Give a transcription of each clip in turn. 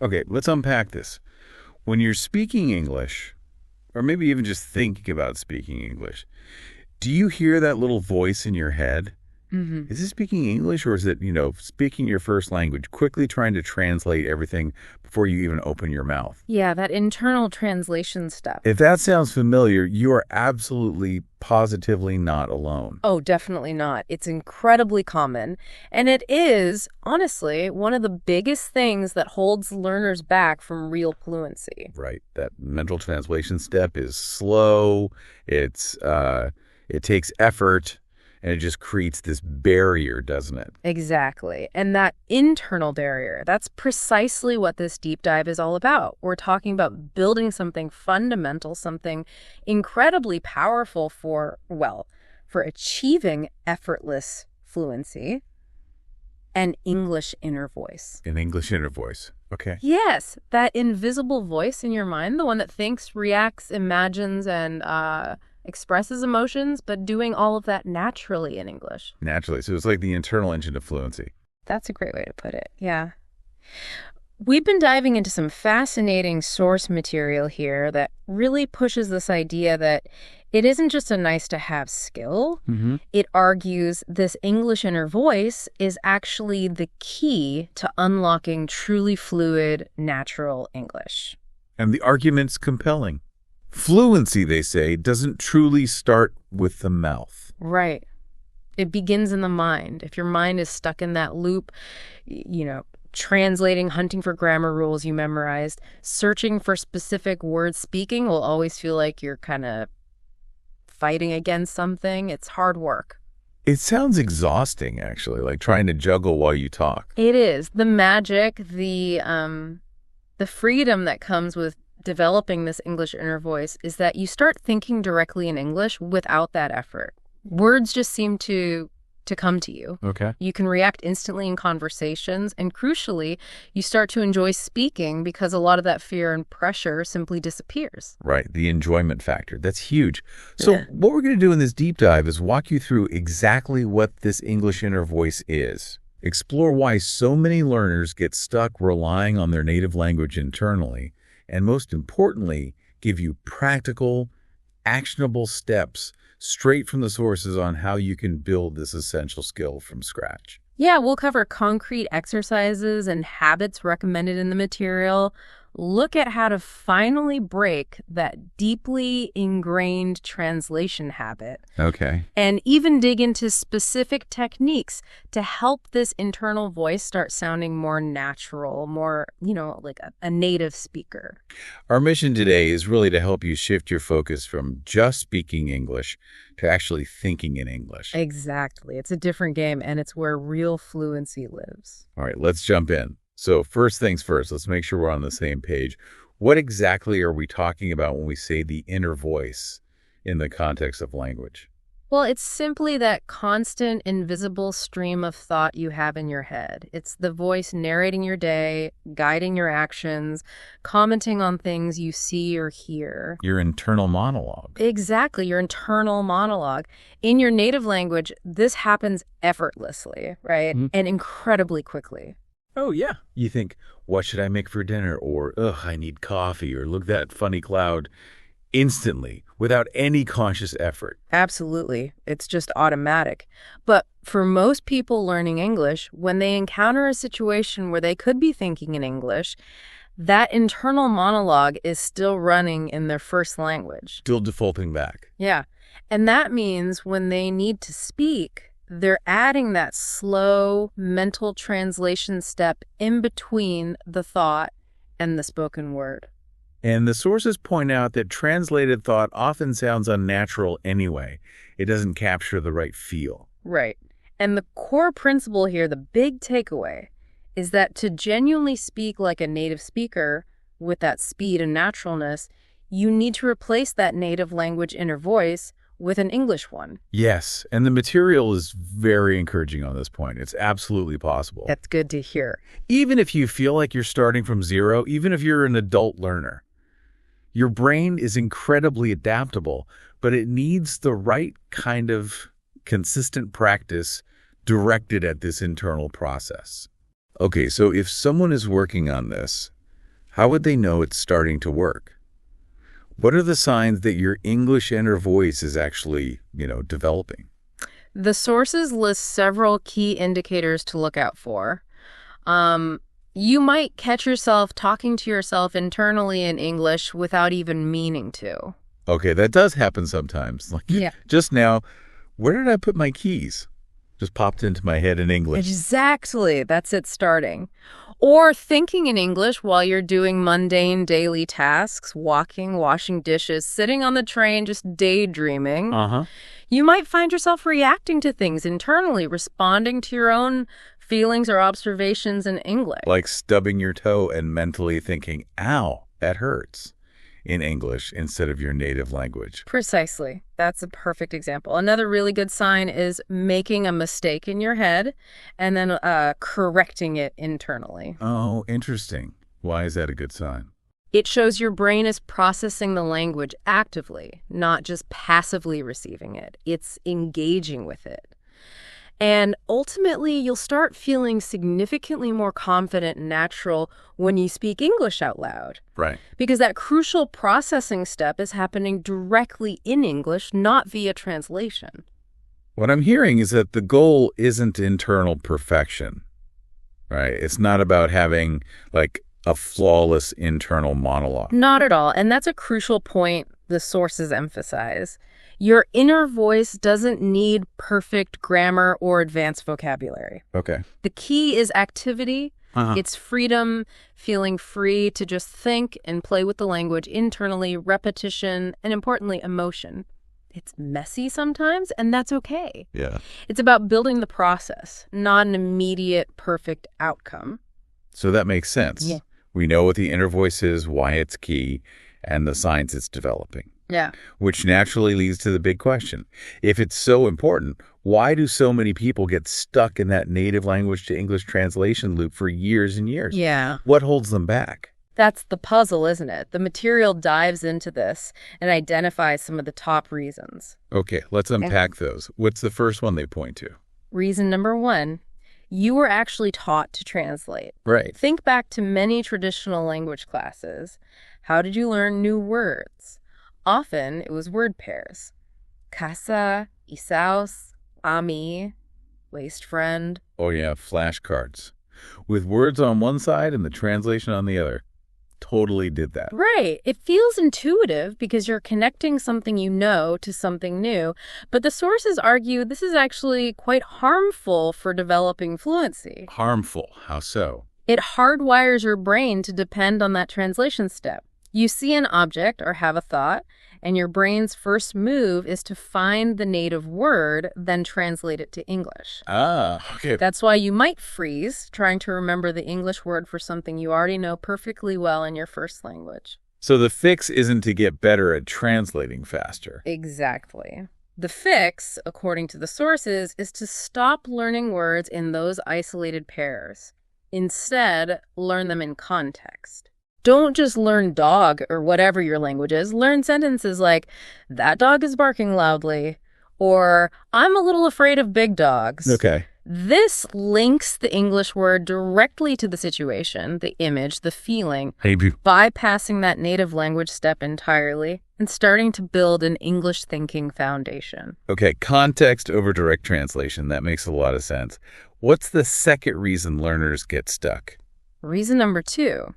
Okay, let's unpack this. When you're speaking English, or maybe even just thinking about speaking English, do you hear that little voice in your head? hmm Is it speaking English or is it, speaking your first language, quickly trying to translate everything before you even open your mouth? Yeah, that internal translation step. If that sounds familiar, you are absolutely, positively not alone. Oh, definitely not. It's incredibly common. And it is, honestly, one of the biggest things that holds learners back from real fluency. Right. That mental translation step is slow. It takes effort, and it just creates this barrier, doesn't it? Exactly. And that internal barrier, that's precisely what this deep dive is all about. We're talking about building something fundamental, something incredibly powerful for achieving effortless fluency and English inner voice. An English inner voice. Okay. Yes, that invisible voice in your mind, the one that thinks, reacts, imagines, and expresses emotions, but doing all of that naturally in English. Naturally. So it's like the internal engine of fluency. That's a great way to put it. Yeah. We've been diving into some fascinating source material here that really pushes this idea that it isn't just a nice to have skill. Mm-hmm. It argues this English inner voice is actually the key to unlocking truly fluid, natural English. And the argument's compelling. Fluency, they say, doesn't truly start with the mouth. Right. It begins in the mind. If your mind is stuck in that loop, translating, hunting for grammar rules you memorized, searching for specific words, speaking will always feel like you're kind of fighting against something. It's hard work. It sounds exhausting, actually, like trying to juggle while you talk. It is. The magic, the freedom that comes with developing this English inner voice is that you start thinking directly in English without that effort. Words just seem to come to you. Okay. You can react instantly in conversations, and crucially, you start to enjoy speaking because a lot of that fear and pressure simply disappears. Right, the enjoyment factor. That's huge. So what we're going to do in this deep dive is walk you through exactly what this English inner voice is. Explore why so many learners get stuck relying on their native language internally, and most importantly, give you practical, actionable steps straight from the sources on how you can build this essential skill from scratch. Yeah, we'll cover concrete exercises and habits recommended in the material. Look at how to finally break that deeply ingrained translation habit. Okay. And even dig into specific techniques to help this internal voice start sounding more natural, more, like a native speaker. Our mission today is really to help you shift your focus from just speaking English to actually thinking in English. Exactly. It's a different game, and it's where real fluency lives. All right, let's jump in. So first things first, let's make sure we're on the same page. What exactly are we talking about when we say the inner voice in the context of language? Well, it's simply that constant, invisible stream of thought you have in your head. It's the voice narrating your day, guiding your actions, commenting on things you see or hear. Your internal monologue. Exactly, your internal monologue. In your native language, this happens effortlessly, right? And incredibly quickly. Oh, yeah. You think, what should I make for dinner? Or, ugh, I need coffee. Or look at that funny cloud. Instantly, without any conscious effort. Absolutely. It's just automatic. But for most people learning English, when they encounter a situation where they could be thinking in English, that internal monologue is still running in their first language. Still defaulting back. Yeah. And that means when they need to speak, they're adding that slow mental translation step in between the thought and the spoken word. And the sources point out that translated thought often sounds unnatural anyway. It doesn't capture the right feel. Right. And the core principle here, the big takeaway, is that to genuinely speak like a native speaker with that speed and naturalness, you need to replace that native language inner voice with an English one. Yes, and the material is very encouraging on this point. It's absolutely possible. That's good to hear. Even if you feel like you're starting from zero, even if you're an adult learner, your brain is incredibly adaptable, but it needs the right kind of consistent practice directed at this internal process. Okay, so if someone is working on this, How would they know it's starting to work? What are the signs that your English inner voice is actually, developing? The sources list several key indicators to look out for. You might catch yourself talking to yourself internally in English without even meaning to. Okay, that does happen sometimes. Yeah. Just now, where did I put my keys? Just popped into my head in English. Exactly. That's it starting. Or thinking in English while you're doing mundane daily tasks, walking, washing dishes, sitting on the train, just daydreaming. You might find yourself reacting to things internally, responding to your own feelings or observations in English. Like stubbing your toe and mentally thinking, ow, that hurts, in English instead of your native language. Precisely. That's a perfect example. Another really good sign is making a mistake in your head and then correcting it internally. Oh, interesting. Why is that a good sign? It shows your brain is processing the language actively, not just passively receiving it. It's engaging with it. And ultimately, you'll start feeling significantly more confident and natural when you speak English out loud. Right. Because that crucial processing step is happening directly in English, not via translation. What I'm hearing is that the goal isn't internal perfection, right? It's not about having, a flawless internal monologue. Not at all. And that's a crucial point the sources emphasize. Your inner voice doesn't need perfect grammar or advanced vocabulary. Okay. The key is activity. It's freedom, feeling free to just think and play with the language internally, repetition, and importantly, emotion. It's messy sometimes, and that's okay. Yeah. It's about building the process, not an immediate perfect outcome. So that makes sense. Yeah. We know what the inner voice is, why it's key, and the signs it's developing. Yeah. Which naturally leads to the big question. If it's so important, why do so many people get stuck in that native language to English translation loop for years and years? Yeah. What holds them back? That's the puzzle, isn't it? The material dives into this and identifies some of the top reasons. Okay, let's unpack those. What's the first one they point to? Reason number one, you were actually taught to translate. Right. Think back to many traditional language classes. How did you learn new words? Often, it was word pairs. Casa, isaos, ami, waist friend. Oh yeah, flashcards. With words on one side and the translation on the other. Totally did that. Right. It feels intuitive because you're connecting something you know to something new, but the sources argue this is actually quite harmful for developing fluency. Harmful? How so? It hardwires your brain to depend on that translation step. You see an object or have a thought, and your brain's first move is to find the native word, then translate it to English. Okay. That's why you might freeze trying to remember the English word for something you already know perfectly well in your first language. So the fix isn't to get better at translating faster. Exactly. The fix, according to the sources, is to stop learning words in those isolated pairs. Instead, learn them in context. Don't just learn dog or whatever your language is. Learn sentences like, that dog is barking loudly, or I'm a little afraid of big dogs. Okay. This links the English word directly to the situation, the image, the feeling, bypassing that native language step entirely and starting to build an English thinking foundation. Okay, context over direct translation. That makes a lot of sense. What's the second reason learners get stuck? Reason number two.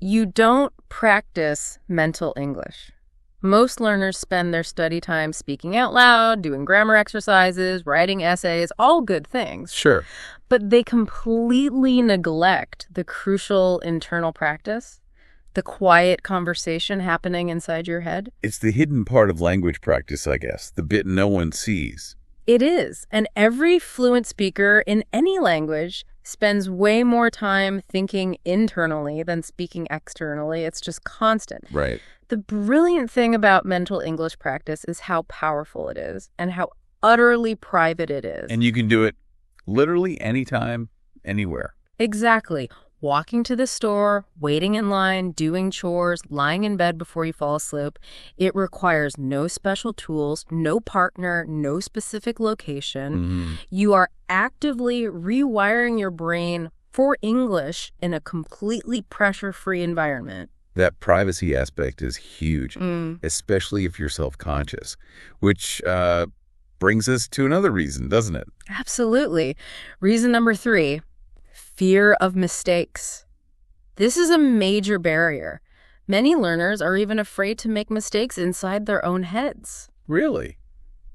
You don't practice mental English. Most learners spend their study time speaking out loud, doing grammar exercises, writing essays, all good things. Sure. But they completely neglect the crucial internal practice, the quiet conversation happening inside your head. It's the hidden part of language practice, I guess, the bit no one sees. It is. And every fluent speaker in any language spends way more time thinking internally than speaking externally. It's just constant. Right. The brilliant thing about mental English practice is how powerful it is and how utterly private it is. And you can do it literally anytime, anywhere. Exactly. Walking to the store, waiting in line, doing chores, lying in bed before you fall asleep. It requires no special tools, no partner, no specific location. You are actively rewiring your brain for English in a completely pressure-free environment. That privacy aspect is huge, especially if you're self-conscious, which brings us to another reason, doesn't it? Absolutely. Reason number 3, fear of mistakes. This is a major barrier. Many learners are even afraid to make mistakes inside their own heads. Really?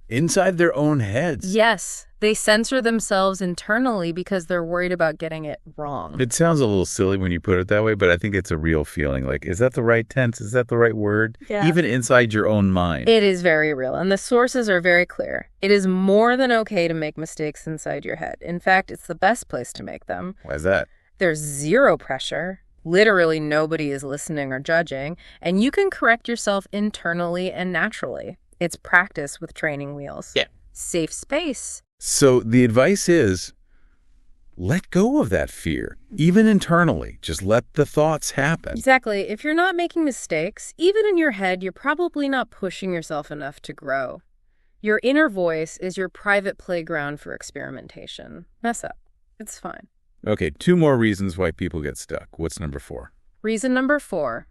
Inside their own heads? Yes, they censor themselves internally because they're worried about getting it wrong. It sounds a little silly when you put it that way, but I think it's a real feeling. Like, is that the right tense? Is that the right word? Yeah. Even inside your own mind. It is very real, and the sources are very clear. It is more than okay to make mistakes inside your head. In fact, it's the best place to make them. Why is that? There's zero pressure. Literally nobody is listening or judging, and you can correct yourself internally and naturally. It's practice with training wheels. Yeah. Safe space. So the advice is, let go of that fear, even internally. Just let the thoughts happen. Exactly. If you're not making mistakes, even in your head, you're probably not pushing yourself enough to grow. Your inner voice is your private playground for experimentation. Mess up. It's fine. Okay, 2 more reasons why people get stuck. What's number 4? Reason number 4,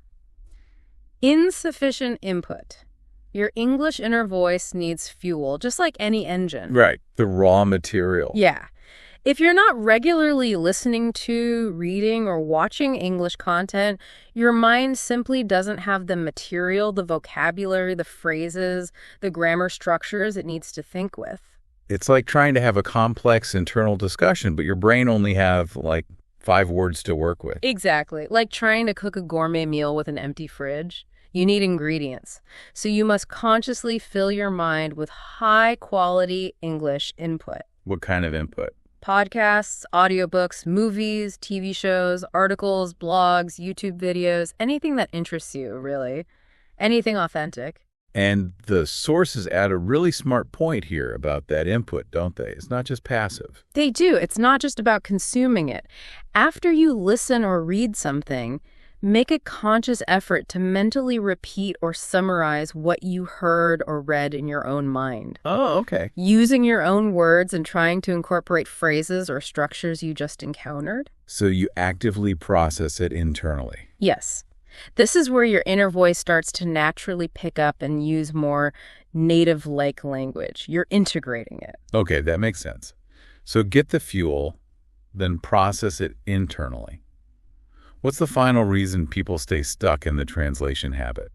insufficient input. Your English inner voice needs fuel, just like any engine. Right, the raw material. Yeah. If you're not regularly listening to, reading, or watching English content, your mind simply doesn't have the material, the vocabulary, the phrases, the grammar structures it needs to think with. It's like trying to have a complex internal discussion, but your brain only have like 5 words to work with. Exactly. Like trying to cook a gourmet meal with an empty fridge. You need ingredients. So you must consciously fill your mind with high-quality English input. What kind of input? Podcasts, audiobooks, movies, TV shows, articles, blogs, YouTube videos, anything that interests you, really. Anything authentic. And the sources add a really smart point here about that input, don't they? It's not just passive. They do. It's not just about consuming it. After you listen or read something, make a conscious effort to mentally repeat or summarize what you heard or read in your own mind. Oh, okay. Using your own words and trying to incorporate phrases or structures you just encountered. So you actively process it internally. Yes. This is where your inner voice starts to naturally pick up and use more native-like language. You're integrating it. Okay, that makes sense. So get the fuel, then process it internally. What's the final reason people stay stuck in the translation habit?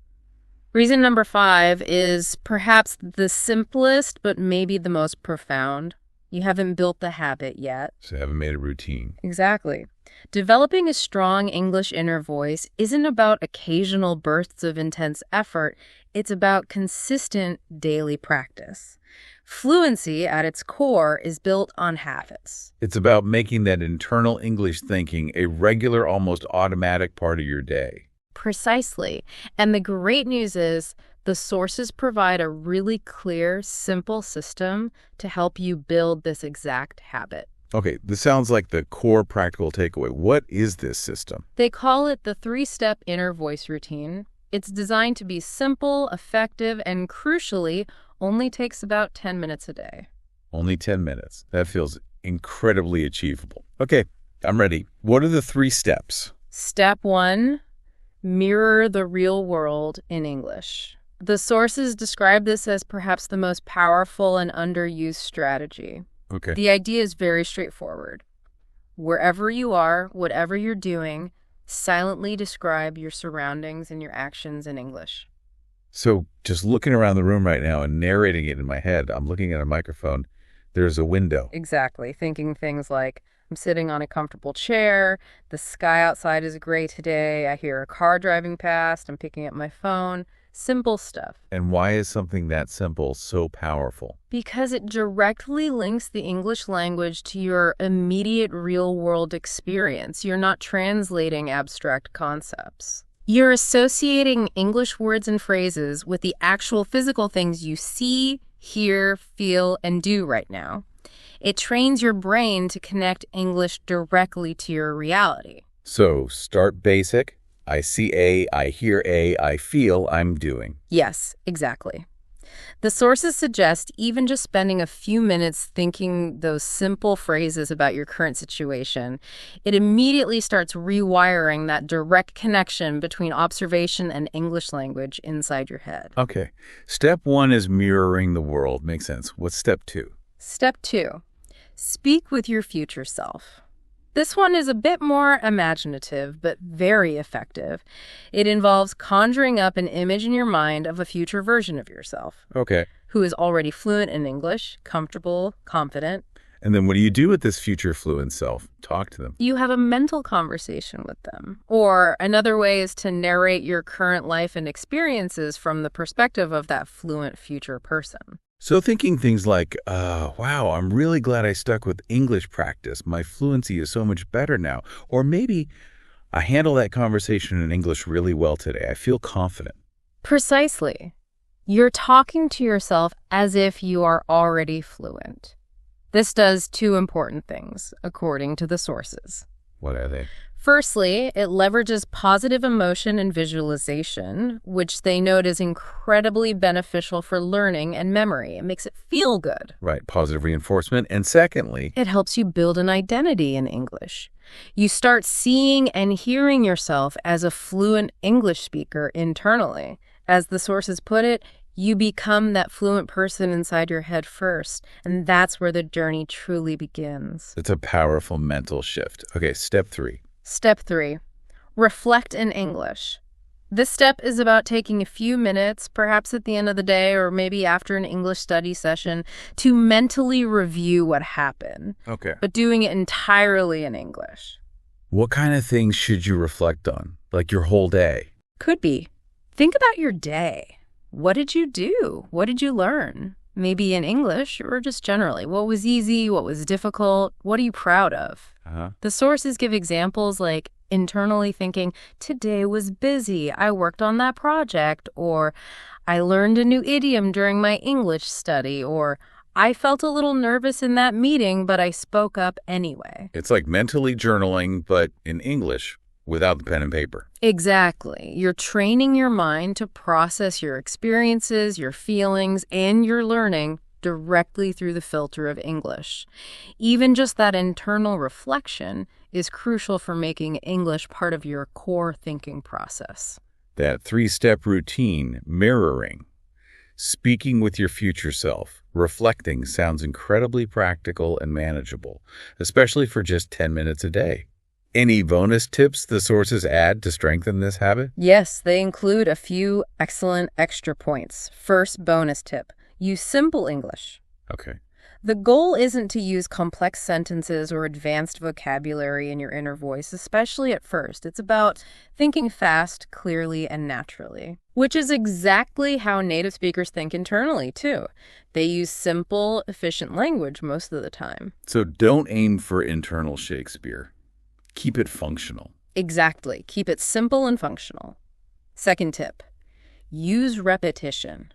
Reason number 5 is perhaps the simplest, but maybe the most profound. You haven't built the habit yet. So you haven't made a routine. Exactly. Developing a strong English inner voice isn't about occasional bursts of intense effort. It's about consistent daily practice. Fluency, at its core, is built on habits. It's about making that internal English thinking a regular, almost automatic part of your day. Precisely. And the great news is the sources provide a really clear, simple system to help you build this exact habit. Okay, this sounds like the core practical takeaway. What is this system? They call it the 3-step inner voice routine. It's designed to be simple, effective, and crucially, only takes about 10 minutes a day. Only 10 minutes. That feels incredibly achievable. Okay, I'm ready. What are the 3 steps? Step 1, mirror the real world in English. The sources describe this as perhaps the most powerful and underused strategy. Okay. The idea is very straightforward. Wherever you are, whatever you're doing, silently describe your surroundings and your actions in English. So just looking around the room right now and narrating it in my head, I'm looking at a microphone, there's a window. Exactly. Thinking things like, I'm sitting on a comfortable chair, the sky outside is gray today, I hear a car driving past, I'm picking up my phone. Simple stuff. And why is something that simple so powerful? Because it directly links the English language to your immediate real-world experience. You're not translating abstract concepts. You're associating English words and phrases with the actual physical things you see, hear, feel, and do right now. It trains your brain to connect English directly to your reality. So start basic. I see A, I hear A, I feel I'm doing. Yes, exactly. The sources suggest even just spending a few minutes thinking those simple phrases about your current situation, it immediately starts rewiring that direct connection between observation and English language inside your head. Okay. Step 1 is mirroring the world. Makes sense. What's step 2? Step 2, speak with your future self. This one is a bit more imaginative, but very effective. It involves conjuring up an image in your mind of a future version of yourself. Okay. Who is already fluent in English, comfortable, confident. And then what do you do with this future fluent self? Talk to them. You have a mental conversation with them. Or another way is to narrate your current life and experiences from the perspective of that fluent future person. So thinking things like, wow, I'm really glad I stuck with English practice. My fluency is so much better now. Or maybe I handle that conversation in English really well today. I feel confident. Precisely. You're talking to yourself as if you are already fluent. This does two important things, according to the sources. What are they? Firstly, it leverages positive emotion and visualization, which they note is incredibly beneficial for learning and memory. It makes it feel good. Right, positive reinforcement. And secondly, it helps you build an identity in English. You start seeing and hearing yourself as a fluent English speaker internally. As the sources put it, you become that fluent person inside your head first, and that's where the journey truly begins. It's a powerful mental shift. Okay, step 3. Step 3, reflect in English. This step is about taking a few minutes, perhaps at the end of the day or maybe after an English study session, to mentally review what happened. Okay. But doing it entirely in English. What kind of things should you reflect on? Like your whole day? Could be. Think about your day. What did you do? What did you learn? Maybe in English or just generally. What was easy? What was difficult? What are you proud of? The sources give examples like internally thinking, today was busy, I worked on that project, or I learned a new idiom during my English study, or I felt a little nervous in that meeting, but I spoke up anyway. It's like mentally journaling, but in English, without the pen and paper. Exactly. You're training your mind to process your experiences, your feelings, and your learning directly through the filter of English. Even just that internal reflection is crucial for making English part of your core thinking process. That 3-step routine, mirroring, speaking with your future self, reflecting sounds incredibly practical and manageable, especially for just 10 minutes a day. Any bonus tips the sources add to strengthen this habit? Yes, they include a few excellent extra points. First bonus tip. Use simple English. Okay. The goal isn't to use complex sentences or advanced vocabulary in your inner voice, especially at first. It's about thinking fast, clearly, and naturally, which is exactly how native speakers think internally, too. They use simple, efficient language most of the time. So don't aim for internal Shakespeare. Keep it functional. Exactly. Keep it simple and functional. Second tip, use repetition.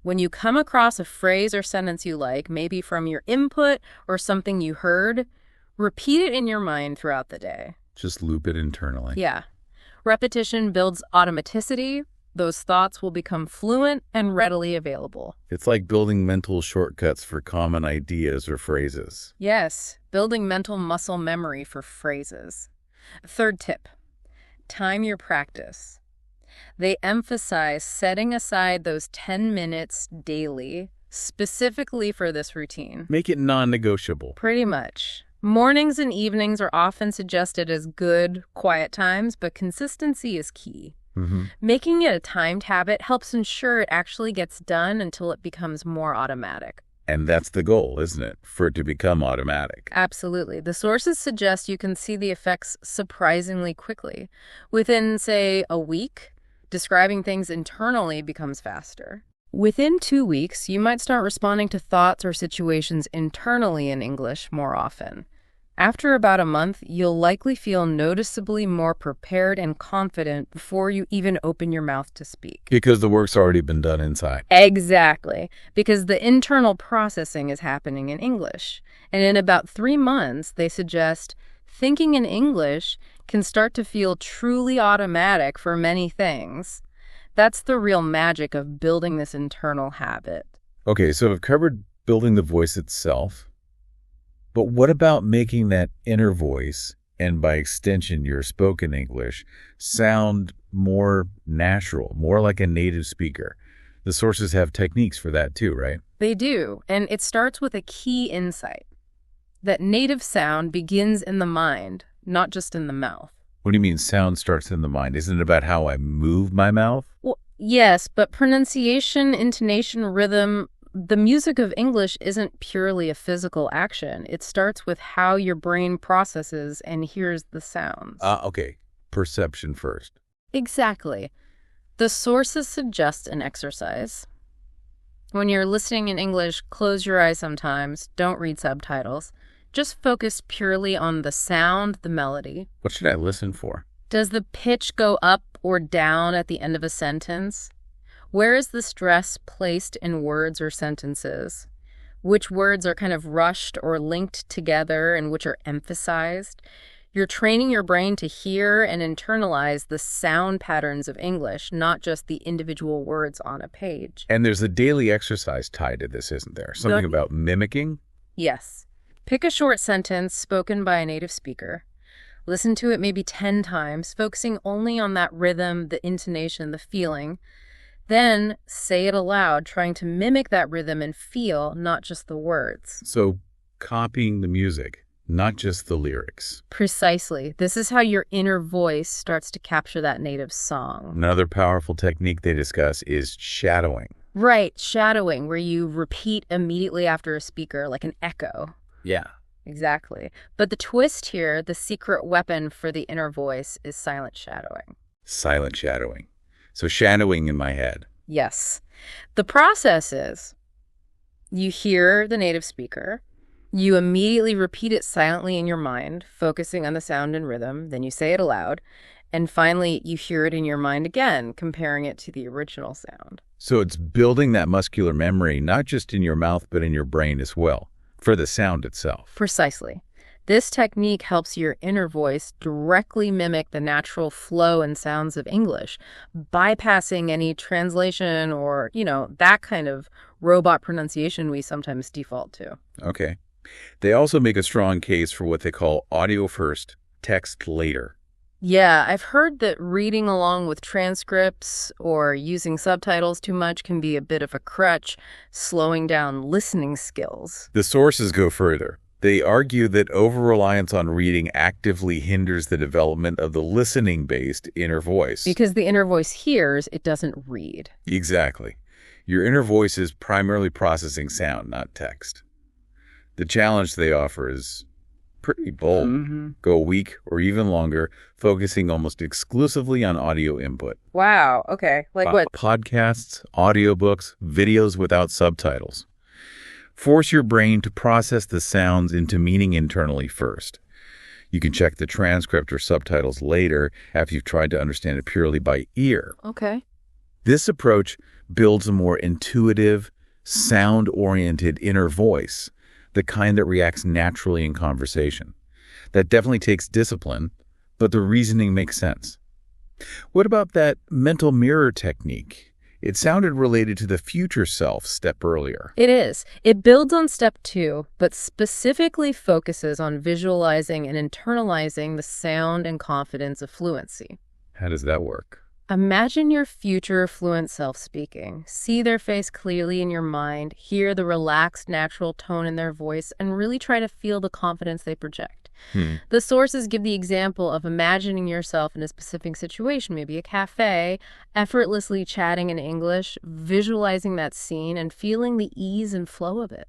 When you come across a phrase or sentence you like, maybe from your input or something you heard, repeat it in your mind throughout the day. Just loop it internally. Yeah. Repetition builds automaticity. Those thoughts will become fluent and readily available. It's like building mental shortcuts for common ideas or phrases. Yes, building mental muscle memory for phrases. Third tip, time your practice. They emphasize setting aside those 10 minutes daily, specifically for this routine. Make it non-negotiable. Pretty much. Mornings and evenings are often suggested as good, quiet times, but consistency is key. Making it a timed habit helps ensure it actually gets done until it becomes more automatic. And that's the goal, isn't it? For it to become automatic. Absolutely. The sources suggest you can see the effects surprisingly quickly. Within, say, a week, describing things internally becomes faster. Within 2 weeks, you might start responding to thoughts or situations internally in English more often. After about a month, you'll likely feel noticeably more prepared and confident before you even open your mouth to speak. Because the work's already been done inside. Exactly. Because the internal processing is happening in English. And in about 3 months, they suggest thinking in English can start to feel truly automatic for many things. That's the real magic of building this internal habit. Okay, so we've covered building the voice itself, but what about making that inner voice, and by extension your spoken English, sound more natural, more like a native speaker? The sources have techniques for that too, right? They do, and it starts with a key insight, that native sound begins in the mind, not just in the mouth. What do you mean sound starts in the mind? Isn't it about how I move my mouth? Well, yes, but pronunciation, intonation, rhythm, the music of English isn't purely a physical action. It starts with how your brain processes and hears the sounds. Okay. Perception first. Exactly. The sources suggest an exercise. When you're listening in English, close your eyes sometimes. Don't read subtitles. Just focus purely on the sound, the melody. What should I listen for? Does the pitch go up or down at the end of a sentence? Where is the stress placed in words or sentences? Which words are kind of rushed or linked together and which are emphasized? You're training your brain to hear and internalize the sound patterns of English, not just the individual words on a page. And there's a daily exercise tied to this, isn't there? Something about mimicking? Yes. Pick a short sentence spoken by a native speaker. Listen to it maybe 10 times, focusing only on that rhythm, the intonation, the feeling. Then say it aloud, trying to mimic that rhythm and feel, not just the words. So copying the music, not just the lyrics. Precisely. This is how your inner voice starts to capture that native song. Another powerful technique they discuss is shadowing. Right, shadowing, where you repeat immediately after a speaker like an echo. Yeah. Exactly. But the twist here, the secret weapon for the inner voice, is silent shadowing. Silent shadowing. So shadowing in my head. Yes. The process is you hear the native speaker, you immediately repeat it silently in your mind, focusing on the sound and rhythm, then you say it aloud, and finally you hear it in your mind again, comparing it to the original sound. So it's building that muscular memory, not just in your mouth, but in your brain as well, for the sound itself. Precisely. This technique helps your inner voice directly mimic the natural flow and sounds of English, bypassing any translation or, that kind of robot pronunciation we sometimes default to. Okay. They also make a strong case for what they call audio first, text later. Yeah, I've heard that reading along with transcripts or using subtitles too much can be a bit of a crutch, slowing down listening skills. The sources go further. They argue that over-reliance on reading actively hinders the development of the listening-based inner voice. Because the inner voice hears, it doesn't read. Exactly. Your inner voice is primarily processing sound, not text. The challenge they offer is pretty bold. Go a week or even longer, focusing almost exclusively on audio input. Wow, okay. Like what? Podcasts, audiobooks, videos without subtitles. Force your brain to process the sounds into meaning internally first. You can check the transcript or subtitles later after you've tried to understand it purely by ear. Okay. This approach builds a more intuitive, sound-oriented inner voice, the kind that reacts naturally in conversation. That definitely takes discipline, but the reasoning makes sense. What about that mental mirror technique? It sounded related to the future self step earlier. It is. It builds on step 2, but specifically focuses on visualizing and internalizing the sound and confidence of fluency. How does that work? Imagine your future fluent self speaking. See their face clearly in your mind, hear the relaxed, natural tone in their voice, and really try to feel the confidence they project. The sources give the example of imagining yourself in a specific situation, maybe a cafe, effortlessly chatting in English, visualizing that scene, and feeling the ease and flow of it.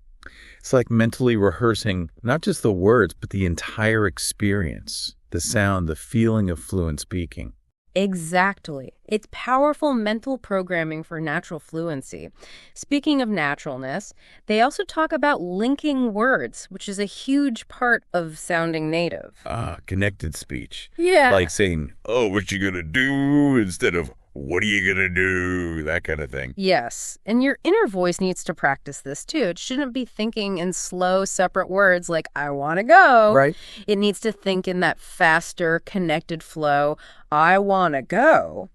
It's like mentally rehearsing not just the words, but the entire experience, the sound, the feeling of fluent speaking. Exactly. It's powerful mental programming for natural fluency. Speaking of naturalness, they also talk about linking words, which is a huge part of sounding native. Connected speech. Yeah. Like saying, oh, what you gonna do instead of what are you gonna do? That kind of thing. Yes. And your inner voice needs to practice this too. It shouldn't be thinking in slow, separate words like, I want to go. Right. It needs to think in that faster, connected flow, I want to go.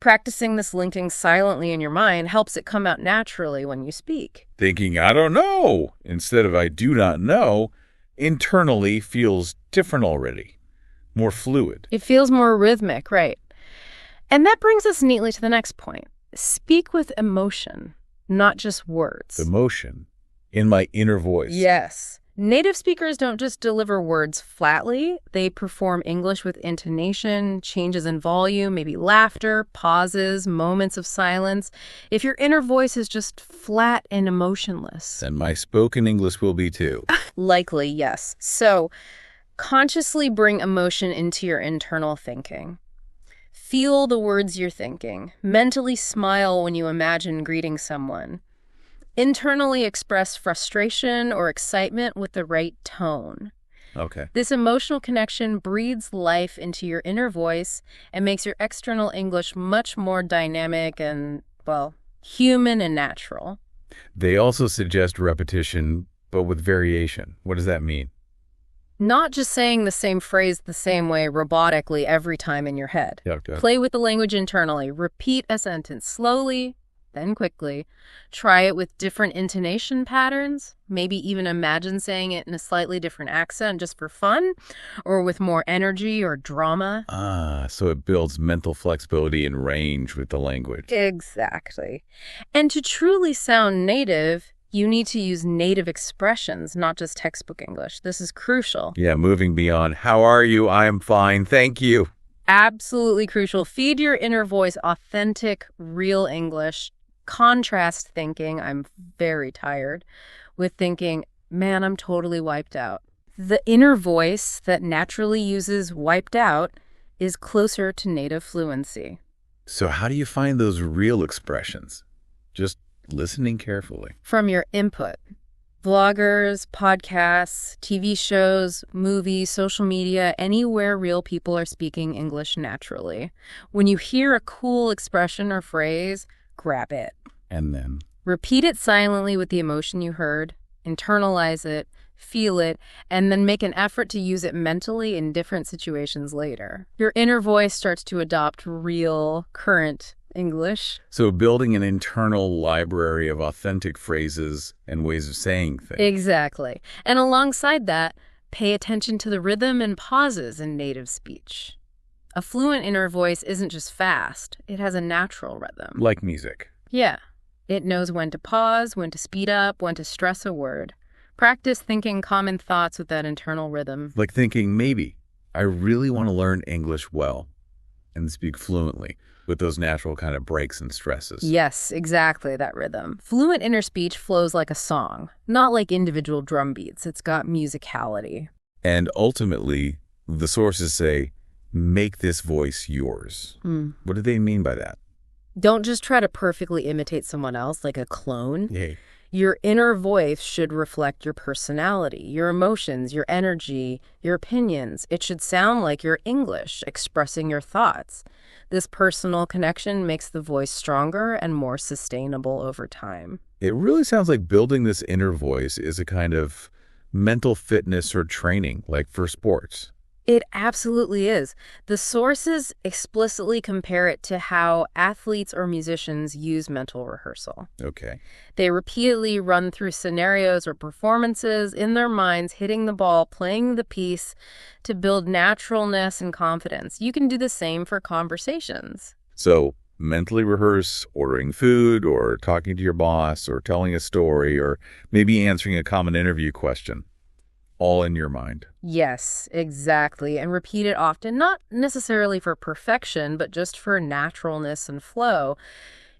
Practicing this linking silently in your mind helps it come out naturally when you speak. Thinking, I don't know, instead of I do not know, internally feels different already, more fluid. It feels more rhythmic, right? And that brings us neatly to the next point. Speak with emotion, not just words. Emotion in my inner voice. Yes. Native speakers don't just deliver words flatly. They perform English with intonation, changes in volume, maybe laughter, pauses, moments of silence. If your inner voice is just flat and emotionless. Then my spoken English will be too. Likely, yes. So, consciously bring emotion into your internal thinking. Feel the words you're thinking. Mentally smile when you imagine greeting someone. Internally express frustration or excitement with the right tone. Okay. This emotional connection breathes life into your inner voice and makes your external English much more dynamic and, well, human and natural. They also suggest repetition, but with variation. What does that mean? Not just saying the same phrase the same way robotically every time in your head. Okay. Play with the language internally. Repeat a sentence slowly, then quickly. Try it with different intonation patterns. Maybe even imagine saying it in a slightly different accent just for fun, or with more energy or drama. So it builds mental flexibility and range with the language. Exactly. And to truly sound native, you need to use native expressions, not just textbook English. This is crucial. Yeah, moving beyond, how are you? I am fine, thank you. Absolutely crucial. Feed your inner voice authentic, real English. Contrast thinking, I'm very tired, with thinking, man, I'm totally wiped out. The inner voice that naturally uses wiped out is closer to native fluency. So how do you find those real expressions? Just listening carefully. From your input. Vloggers, podcasts, TV shows, movies, social media, anywhere real people are speaking English naturally. When you hear a cool expression or phrase, grab it. And then? Repeat it silently with the emotion you heard, internalize it, feel it, and then make an effort to use it mentally in different situations later. Your inner voice starts to adopt real, current English. So building an internal library of authentic phrases and ways of saying things. Exactly. And alongside that, pay attention to the rhythm and pauses in native speech. A fluent inner voice isn't just fast. It has a natural rhythm. Like music. Yeah. It knows when to pause, when to speed up, when to stress a word. Practice thinking common thoughts with that internal rhythm. Like thinking, maybe, I really want to learn English well and speak fluently with those natural kind of breaks and stresses. Yes, exactly, that rhythm. Fluent inner speech flows like a song, not like individual drum beats. It's got musicality. And ultimately, the sources say, make this voice yours. What do they mean by that? Don't just try to perfectly imitate someone else like a clone. Yay. Your inner voice should reflect your personality, your emotions, your energy, your opinions. It should sound like your English, expressing your thoughts. This personal connection makes the voice stronger and more sustainable over time. It really sounds like building this inner voice is a kind of mental fitness or training, like for sports. It absolutely is. The sources explicitly compare it to how athletes or musicians use mental rehearsal. Okay. They repeatedly run through scenarios or performances in their minds, hitting the ball, playing the piece to build naturalness and confidence. You can do the same for conversations. So mentally rehearse ordering food or talking to your boss or telling a story or maybe answering a common interview question. All in your mind. Yes, exactly. And repeat it often, not necessarily for perfection, but just for naturalness and flow.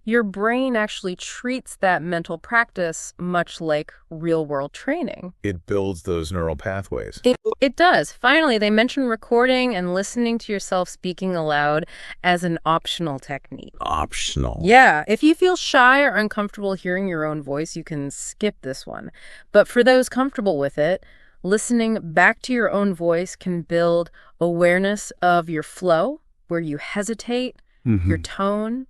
Your brain actually treats that mental practice much like real-world training. It builds those neural pathways. It does. Finally, they mention recording and listening to yourself speaking aloud as an optional technique. Optional. Yeah. If you feel shy or uncomfortable hearing your own voice, you can skip this one. But for those comfortable with it, listening back to your own voice can build awareness of your flow, where you hesitate, your tone.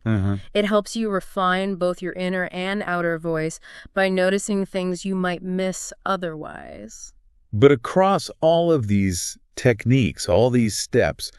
It helps you refine both your inner and outer voice by noticing things you might miss otherwise. But across all of these techniques, all these steps,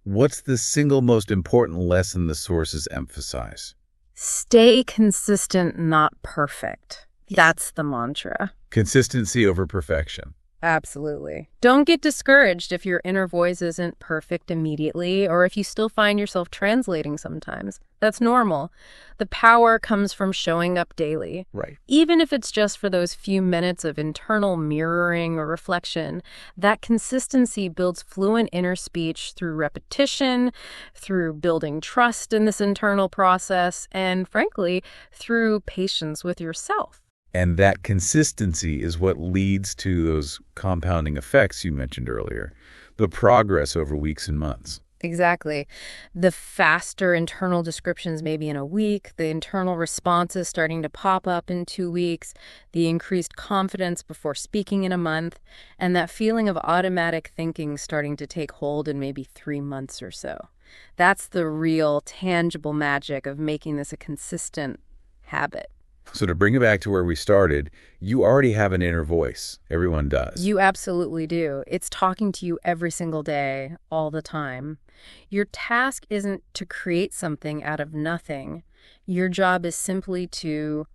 What's the single most important lesson the sources emphasize? Stay consistent, not perfect. That's the mantra. Consistency over perfection. Absolutely. Don't get discouraged if your inner voice isn't perfect immediately, or if you still find yourself translating sometimes. That's normal. The power comes from showing up daily. Right. Even if it's just for those few minutes of internal mirroring or reflection, that consistency builds fluent inner speech through repetition, through building trust in this internal process, and frankly, through patience with yourself. And that consistency is what leads to those compounding effects you mentioned earlier, the progress over weeks and months. Exactly. The faster internal descriptions maybe in a week, the internal responses starting to pop up in 2 weeks, the increased confidence before speaking in a month, and that feeling of automatic thinking starting to take hold in maybe 3 months or so. That's the real, tangible magic of making this a consistent habit. So to bring it back to where we started, you already have an inner voice. Everyone does. You absolutely do. It's talking to you every single day, all the time. Your task isn't to create something out of nothing. Your job is simply to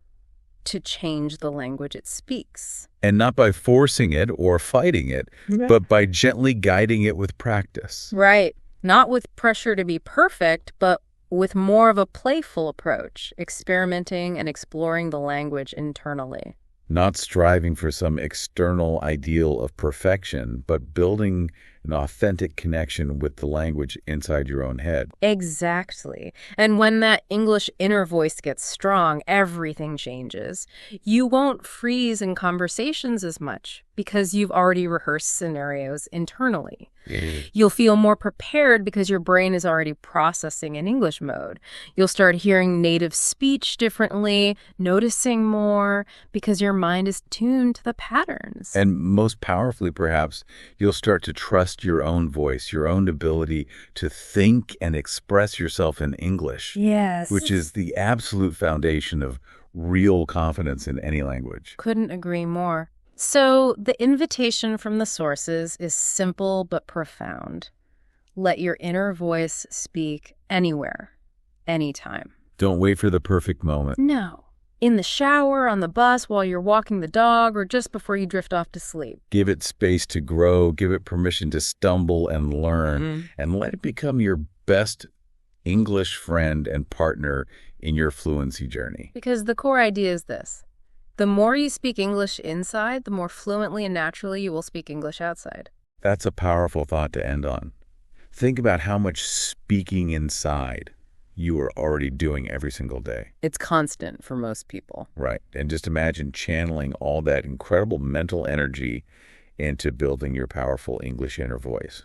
change the language it speaks. And not by forcing it or fighting it, but by gently guiding it with practice. Right. Not with pressure to be perfect, but with more of a playful approach, experimenting and exploring the language internally. Not striving for some external ideal of perfection, but building an authentic connection with the language inside your own head. Exactly. And when that English inner voice gets strong, everything changes. You won't freeze in conversations as much because you've already rehearsed scenarios internally. You'll feel more prepared because your brain is already processing in English mode. You'll start hearing native speech differently, noticing more, because your mind is tuned to the patterns. And most powerfully, perhaps, you'll start to trust your own voice, your own ability to think and express yourself in English. Yes. Which is the absolute foundation of real confidence in any language. Couldn't agree more. So the invitation from the sources is simple but profound. Let your inner voice speak anywhere, anytime. Don't wait for the perfect moment. No. In the shower, on the bus, while you're walking the dog, or just before you drift off to sleep. Give it space to grow, give it permission to stumble and learn, and let it become your best English friend and partner in your fluency journey. Because the core idea is this. The more you speak English inside, the more fluently and naturally you will speak English outside. That's a powerful thought to end on. Think about how much speaking inside you are already doing every single day. It's constant for most people. Right. And just imagine channeling all that incredible mental energy into building your powerful English inner voice.